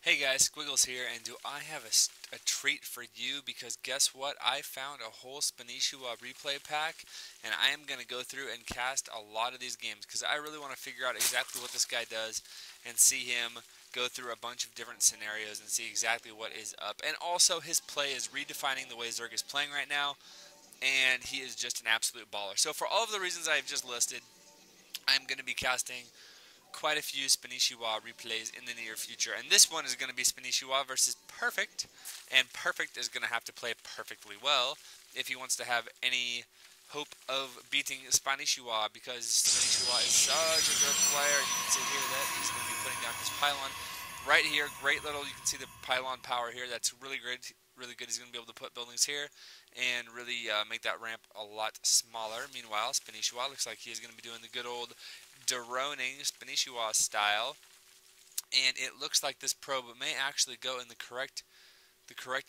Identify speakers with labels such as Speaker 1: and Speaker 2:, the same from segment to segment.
Speaker 1: Hey guys, Squiggles here, and do I have a treat for you? Because guess what? I found a whole Spanishiwa replay pack, and I am going to go through and cast a lot of these games because I really want to figure out exactly what this guy does and see him go through a bunch of different scenarios and see exactly what is up. And also, his play is redefining the way Zerg is playing right now, and he is just an absolute baller. So for all of the reasons I've just listed, I'm going to be casting quite a few Spanishiwa replays in the near future, and this one is going to be Spanishiwa versus Perfect, and Perfect is going to have to play perfectly well if he wants to have any hope of beating Spanishiwa, because Spanishiwa is such a good player. You can see here that he's going to be putting down his pylon right here. Great little, you can see the pylon power here. That's really good. Really good. He's going to be able to put buildings here and really make that ramp a lot smaller. Meanwhile, Spanishiwa looks like he's going to be doing the good old droning Spanishiwa style, and it looks like this probe may actually go in the correct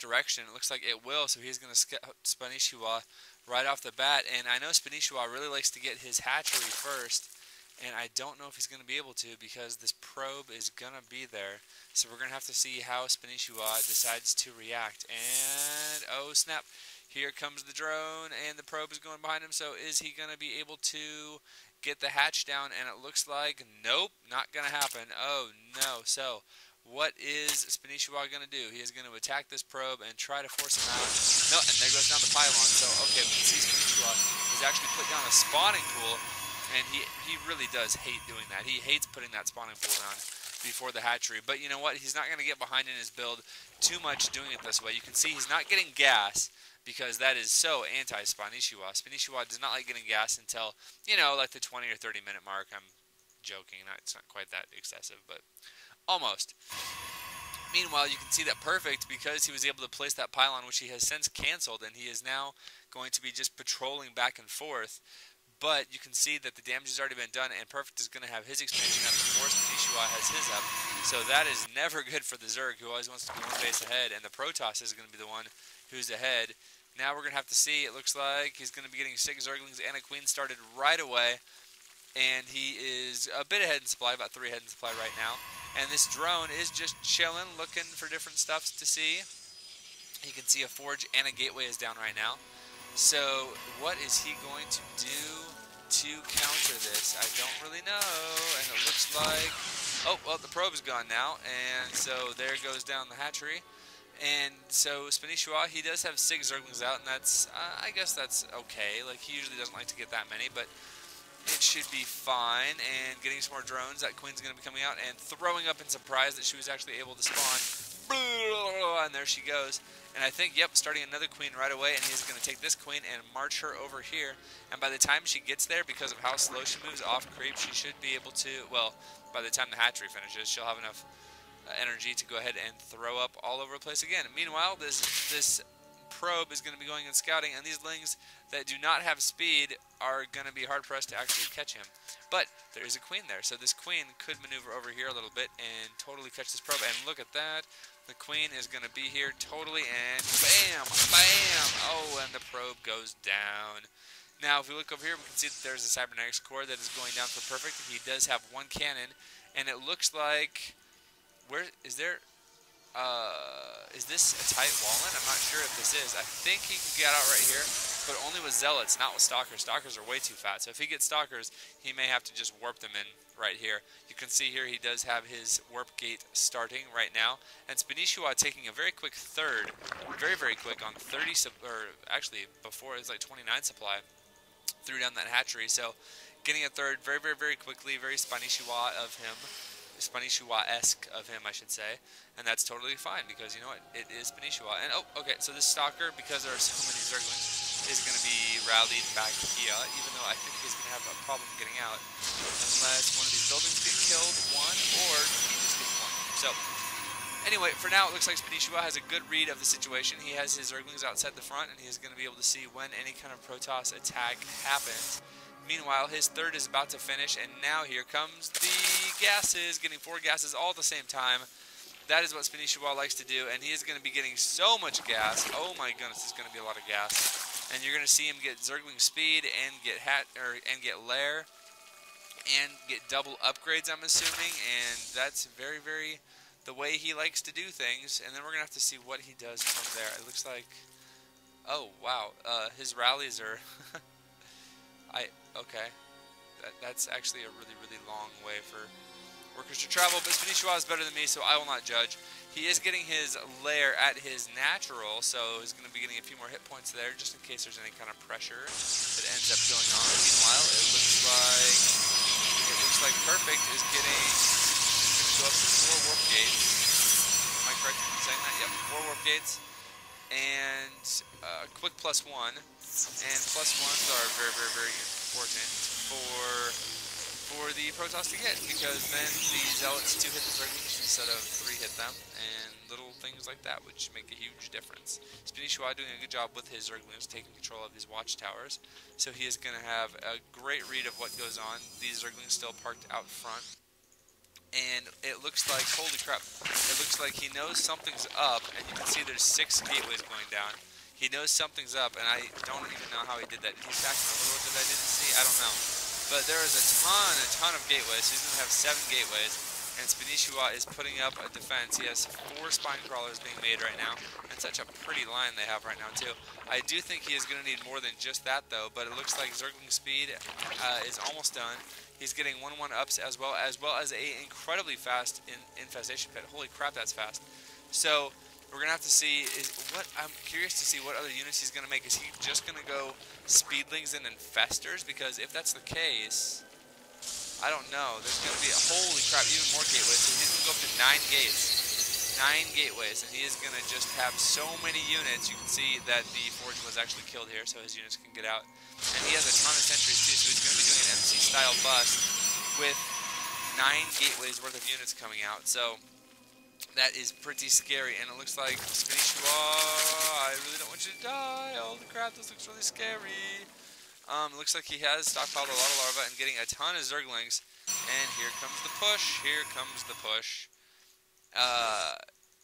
Speaker 1: direction. It looks like it will, so he's going to scout Spanishiwa right off the bat. And I know Spanishiwa really likes to get his hatchery first, and I don't know if he's going to be able to because this probe is going to be there. So we're going to have to see how Spanishiwa decides to react. And oh snap, here comes the drone, and the probe is going behind him. So is he going to be able to get the hatch down? And it looks like nope, not going to happen. Oh no. So what is Spanishiwa going to do? He is going to attack this probe and try to force him out. No, and there goes down the pylon. So okay, we can see Spanishiwa has actually put down a spawning pool, and he really does hate doing that. He hates putting that spawning pool down before the hatchery. But you know what? He's not going to get behind in his build too much doing it this way. You can see he's not getting gas, because that is so anti-Spanishiwa. Spanishiwa does not like getting gas until, you know, like the 20 or 30 minute mark. I'm joking. It's not quite that excessive, but almost. Meanwhile, you can see that Perfect, because he was able to place that pylon, which he has since canceled, and he is now going to be just patrolling back and forth. But you can see that the damage has already been done, and Perfect is going to have his expansion up before Spanishiwa has his up. So that is never good for the Zerg, who always wants to be one base ahead, and the Protoss is going to be the one who's ahead. Now we're going to have to see. It looks like he's going to be getting 6 Zerglings and a Queen started right away. And he is a bit ahead in supply, about 3 ahead in supply right now. And this drone is just chilling, looking for different stuffs to see. You can see a forge and a gateway is down right now. So what is he going to do to counter this? I don't really know. And it looks like, oh, well, the probe's gone now. And so there goes down the hatchery. And so Spanishiwa, he does have 6 Zerglings out, and that's, I guess that's okay. Like, he usually doesn't like to get that many, but it should be fine. And getting some more drones, that Queen's going to be coming out and throwing up in surprise that she was actually able to spawn. And there she goes. And I think, yep, starting another Queen right away, and he's going to take this Queen and march her over here. And by the time she gets there, because of how slow she moves off creep, she should be able to, well, by the time the hatchery finishes, she'll have enough energy to go ahead and throw up all over the place again. Meanwhile, this probe is going to be going and scouting, and these lings that do not have speed are going to be hard-pressed to actually catch him. But there is a Queen there, so this Queen could maneuver over here a little bit and totally catch this probe. And look at that. The Queen is going to be here totally, and bam, bam. Oh, and the probe goes down. Now, if we look over here, we can see that there's a cybernetics core that is going down for Perfect. He does have 1 cannon, and it looks like, where is there? Is this a tight wall in? I'm not sure if this is. I think he can get out right here, but only with Zealots, not with Stalkers. Stalkers are way too fat, so if he gets Stalkers, he may have to just warp them in right here. You can see here he does have his warp gate starting right now, and Spanishiwa taking a very quick third, very, very quick on 30, or actually before it was like 29 supply, threw down that hatchery, so getting a third very, very, very quickly, very Spanishiwa of him. Spanishiwa-esque of him, I should say, and that's totally fine because you know what, it is Spanishiwa. And oh, okay, so this Stalker, because there are so many Zerglings, is going to be rallied back here, even though I think he's going to have a problem getting out unless one of these buildings get killed, or he just gets one. So anyway, for now it looks like Spanishiwa has a good read of the situation. He has his Zerglings outside the front, and he's going to be able to see when any kind of Protoss attack happens. Meanwhile, his third is about to finish, and now here comes the gases, getting 4 gases all at the same time. That is what Spanishiwa likes to do, and he is going to be getting so much gas. Oh my goodness, there's going to be a lot of gas. And you're going to see him get Zergling speed and get get lair and get double upgrades, I'm assuming, and that's very, very the way he likes to do things, and then we're going to have to see what he does from there. It looks like, oh, wow, his rallies are, okay, that's actually a really, really long way for workers to travel, but Spanishiwa is better than me, so I will not judge. He is getting his lair at his natural, so he's going to be getting a few more hit points there, just in case there's any kind of pressure that ends up going on. Meanwhile, it looks like Perfect is going to go up to 4 warp gates. Am I correct in saying that? Yep, 4 warp gates, and quick +1, and +1s are very, very, very important for the Protoss to get, because then the Zealots 2 hit the Zerglings instead of 3 hit them, and little things like that, which make a huge difference. Spanishiwa doing a good job with his Zerglings, taking control of his watchtowers, so he is going to have a great read of what goes on. These Zerglings still parked out front, and it looks like, holy crap, it looks like he knows something's up, and you can see there's 6 gateways going down. He knows something's up, and I don't even know how he did that. Did he stack them a little that I didn't see? I don't know. But there is a ton of gateways. So he's going to have 7 gateways, and Spanishiwa is putting up a defense. He has 4 spine crawlers being made right now, and such a pretty line they have right now too. I do think he is going to need more than just that though, but it looks like Zergling speed is almost done. He's getting 1-1 ups as well as a incredibly fast infestation pit. Holy crap, that's fast. So we're going to have to see, I'm curious to see what other units he's going to make. Is he just going to go Speedlings and Infestors? Because if that's the case, I don't know. There's going to be, holy crap, even more gateways. So he's going to go up to 9 gates. 9 gateways, and he is going to just have so many units. You can see that the Forge was actually killed here, so his units can get out. And he has a ton of sentries too, so he's going to be doing an MC-style bust with 9 gateways worth of units coming out. So that is pretty scary, and it looks like Spanishiwa, I really don't want you to die. Holy crap, this looks really scary. It looks like he has stockpiled a lot of larvae and getting a ton of Zerglings. And here comes the push. Here comes the push.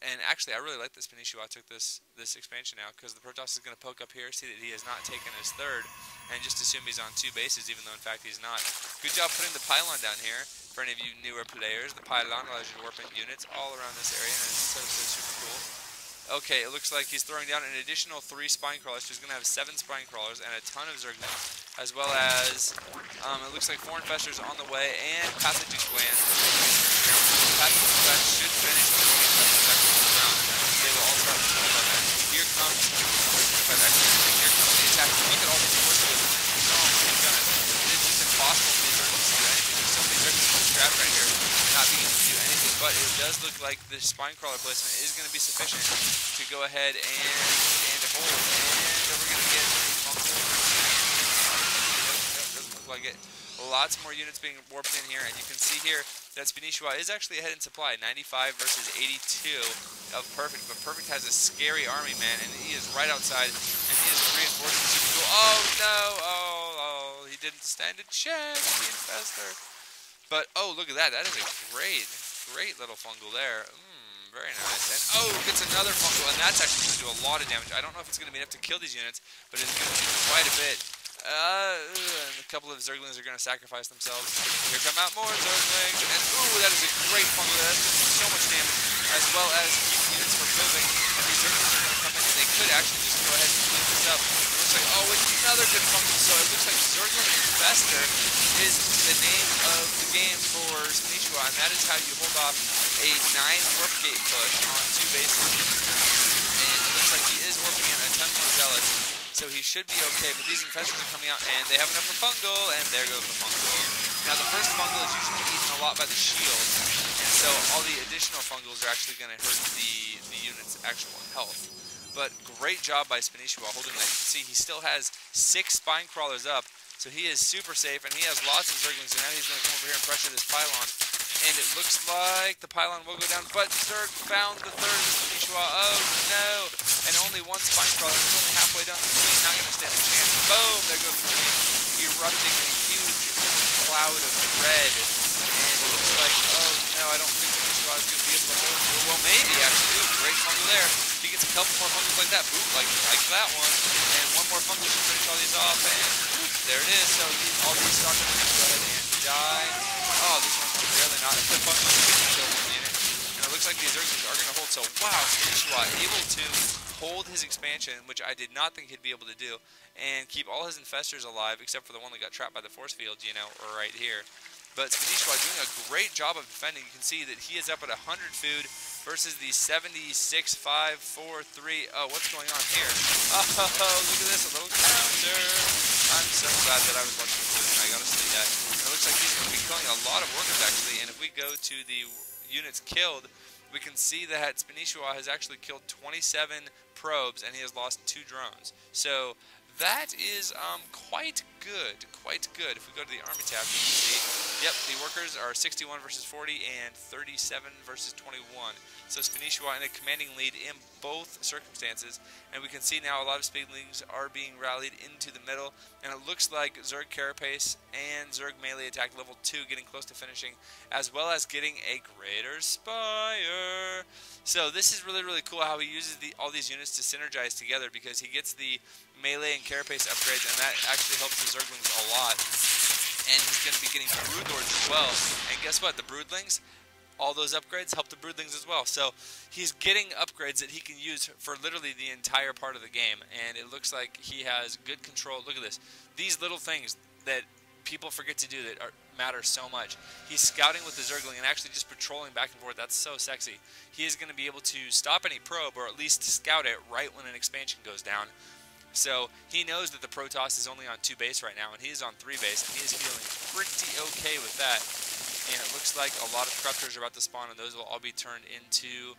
Speaker 1: And actually, I really like that Spanishiwa took this expansion now, because the Protoss is going to poke up here, see that he has not taken his 3rd, and just assume he's on 2 bases, even though in fact he's not. Good job putting the pylon down here. For any of you newer players, the pylon allows you to warp in units all around this area, and it's so super cool. Okay, it looks like he's throwing down an additional 3 spine crawlers, so he's going to have 7 spine crawlers and a ton of Zerglings, as well as, it looks like 4 Infestors on the way, and Passaging Gland. Passaging Gland should finish with the Infestors actually on the ground. They will all start with 25 minutes. Here comes the attack. Look at all these forces. Oh my goodness. It is just impossible for these Zerglings to do anything. There's so many Zerglings trapped right here, not being able to do anything, but it does look like the spine crawler placement is going to be sufficient to go ahead and hold, and we're going to get fungal. Nope, doesn't look like it. Lots more units being warped in here, and you can see here that Spanishiwa is actually ahead in supply, 95 versus 82 of Perfect, but Perfect has a scary army, man, and he is right outside, and he is reinforcing super cool. Oh no, oh, he didn't stand a chance, the Infestor. But, oh, look at that. That is a great little fungal there. Very nice. And, oh, gets another fungal, and that's actually going to do a lot of damage. I don't know if it's going to be enough to kill these units, but it's going to do quite a bit. And a couple of Zerglings are going to sacrifice themselves. Here come out more Zerglings, and, ooh, that is a great fungal. That's going to do so much damage, as well as keep units from moving. And these Zerglings are going to come in, and they could actually just go ahead and clean this up. It looks like, oh, it's another good fungal. So it looks like Zergling Infestor is the name of the game for Spanishiwa, and that is how you hold off a 9 warp gate push on 2 bases. And it looks like he is warping in a ton more Zealots, so he should be okay. But these Infestors are coming out, and they have enough for fungal, and there goes the fungal. Now the first fungal is usually eaten a lot by the shield, and so all the additional fungals are actually going to hurt the unit's actual health. But great job by Spanishiwa holding that. You can see he still has 6 spine crawlers up, so he is super safe, and he has lots of Zerglings, and now he's going to come over here and pressure this pylon. And it looks like the pylon will go down, but Zerg found the 3rd Spanishiwa. Oh no! And only 1 spine crawler. He's only halfway down the queen, not going to stand a chance. Boom! There goes the queen, erupting a huge cloud of red. And it looks like, oh no, I don't think Spanishiwa is going to be able to hold it. Well, maybe actually. Ooh, great fungal there. If he gets a couple more fungals like that, boom, like that one. And 1 more fungal should finish all these off, and whoop, there it is. So all these stocks are going to go ahead and die. Oh, this one's barely not. The fungal is going to kill 1 unit. And it looks looks like the Zergs are going to hold. So, wow, Spanishiwa able to hold his expansion, which I did not think he'd be able to do, and keep all his infestors alive, except for the one that got trapped by the force field, you know, right here. But Spanishiwa doing a great job of defending. You can see that he is up at 100 food versus the 76, 5, 4, 3. Oh, what's going on here? Oh, look at this, a little counter. I'm so glad that I was watching this and I got to see that. It looks like he's going to be killing a lot of workers, actually, and if we go to the units killed, we can see that Spanishiwa has actually killed 27 probes and he has lost 2 drones. So that is quite good, quite good. If we go to the army tab, you can see, yep, the workers are 61 versus 40 and 37 versus 21. So Spanishiwa in a commanding lead in both circumstances, and we can see now a lot of speedlings are being rallied into the middle, and it looks like Zerg Carapace and Zerg melee attack level 2 getting close to finishing, as well as getting a greater spire. So this is really, really cool how he uses all these units to synergize together, because he gets the melee and carapace upgrades, and that actually helps the Zerglings a lot. And he's going to be getting Broodlords as well. And guess what? The Broodlings, all those upgrades help the Broodlings as well. So he's getting upgrades that he can use for literally the entire part of the game. And it looks like he has good control. Look at this. These little things that people forget to do that matter so much. He's scouting with the Zergling and actually just patrolling back and forth. That's so sexy. He is going to be able to stop any probe, or at least scout it right when an expansion goes down. So he knows that the Protoss is only on 2 base right now, and he is on 3 base, and he is feeling pretty okay with that. And it looks like a lot of Corruptors are about to spawn, and those will all be turned into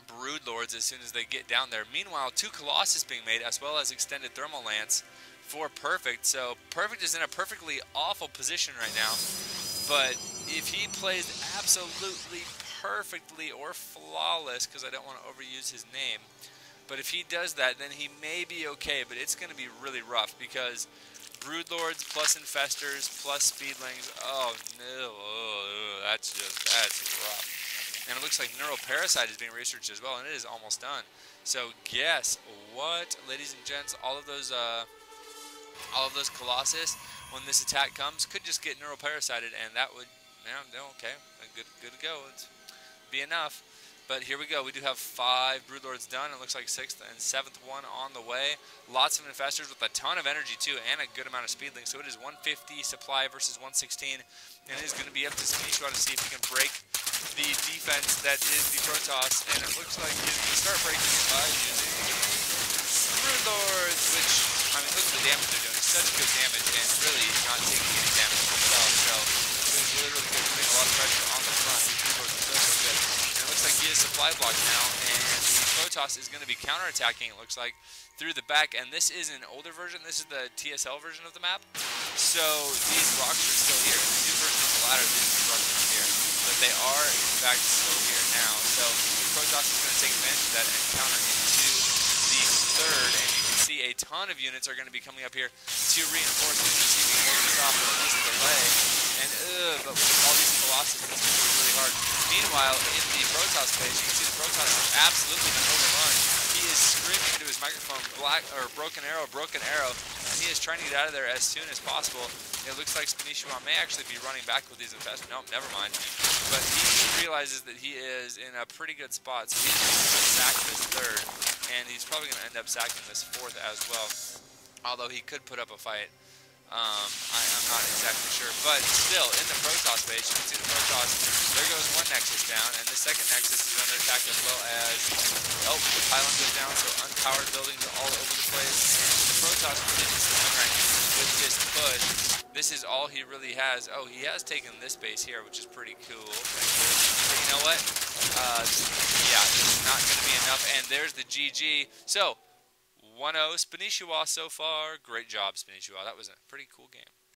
Speaker 1: Broodlords as soon as they get down there. Meanwhile, 2 Colossus being made, as well as extended Thermal Lance for Perfect. So Perfect is in a perfectly awful position right now, but if he plays absolutely perfectly or flawless, because I don't want to overuse his name, but if he does that, then he may be okay, but it's going to be really rough, because Broodlords plus Infestors plus Speedlings, oh no, that's rough. And it looks like Neural Parasite is being researched as well, and it is almost done. So guess what, ladies and gents, all of those Colossus, when this attack comes, could just get Neural Parasited, and that would, okay, good to go, it'd be enough. But here we go. We do have 5 Broodlords done. It looks like 6th and 7th one on the way. Lots of Infestors with a ton of energy, too, and a good amount of Speedlings. So it is 150 supply versus 116. And it is going to be up to Spanishiwa to see if he can break the defense that is the Protoss. And it looks like he's going to start breaking it by using Broodlords, which, I mean, look at the damage they're doing. Such good damage, and really not taking any damage themselves. So doing really, really good, putting a lot of pressure on the front. These Broodlords are so good. Looks like he is supply blocked now, and the Protoss is going to be counterattacking, it looks like, through the back. And this is an older version. This is the TSL version of the map. So these rocks are still here. In the new version of the ladder, these rocks are here. But they are, in fact, still here now. So the Protoss is going to take advantage of that and counter into the 3rd. And you can see a ton of units are going to be coming up here to reinforce. You can see me holding this off with at least a delay. And, but with all these Colossus, it's going to be really hard. Meanwhile, in the Protoss page, you can see the Protoss has absolutely been overrun. He is screaming into his microphone, broken arrow, and he is trying to get out of there as soon as possible. It looks like Spanishiwa may actually be running back with these infestors. Nope, never mind. But he realizes that he is in a pretty good spot, so he's going to sack this 3rd, and he's probably going to end up sacking this 4th as well. Although he could put up a fight. I'm not exactly sure, but still, in the Protoss base, you can see the Protoss, there goes one Nexus down, and the 2nd Nexus is under attack, as well as, oh, the pylon goes down, so unpowered buildings all over the place, and the Protoss really needs to win right here with this push. This is all he really has. Oh, he has taken this base here, which is pretty cool. But you know what? Yeah, this is not going to be enough, and there's the GG. So, 1-0 Spanishiwa so far. Great job, Spanishiwa. That was a pretty cool game.